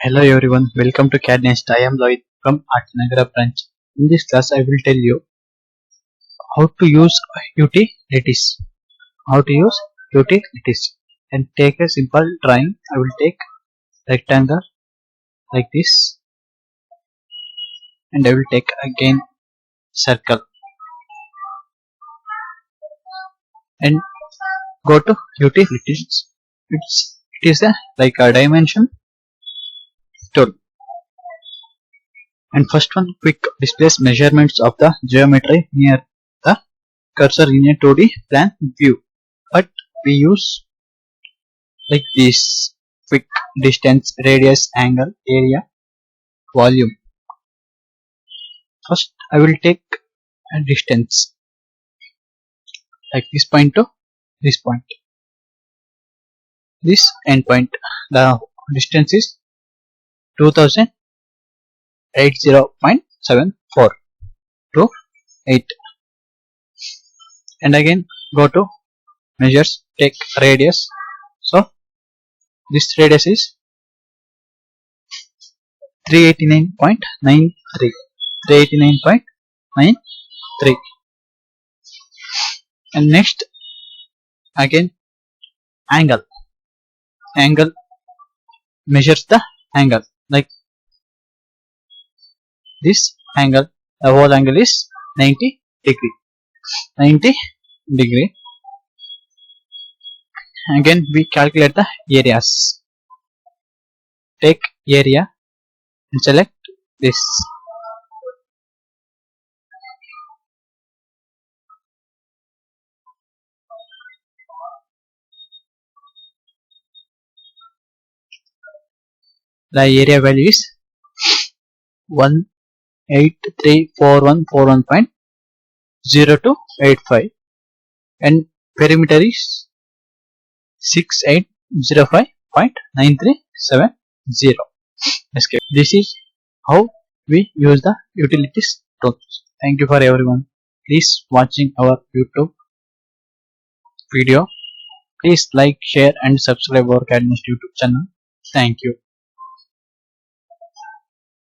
Hello everyone, welcome to CAD NEST. I am Lloyd from Nagar branch. In this class, I will tell you how to use utilities. How to use utilities. And take a simple drawing. I will take rectangle like this, and I will take again circle and go to utilities. It is like a dimension tool. And first one, quick displays measurements of the geometry near the cursor in a 2D plan view. But we use like this: quick, distance, radius, angle, area, volume. First I will take a distance like this point to this point, this end point. The distance is 2080.74 to 8, and again go to measures, take radius. So this radius is 389.93, 389.93. And next again angle measures the angle like this angle. The whole angle is 90 degree. Again we calculate the areas. Take area and select this. The area value is 1834141.0285, and perimeter is 6805.9370. Escape. This is how we use the utilities tools. Thank you for everyone. Please watching our YouTube video. Please like, share and subscribe our CAD NEST YouTube channel. Thank you.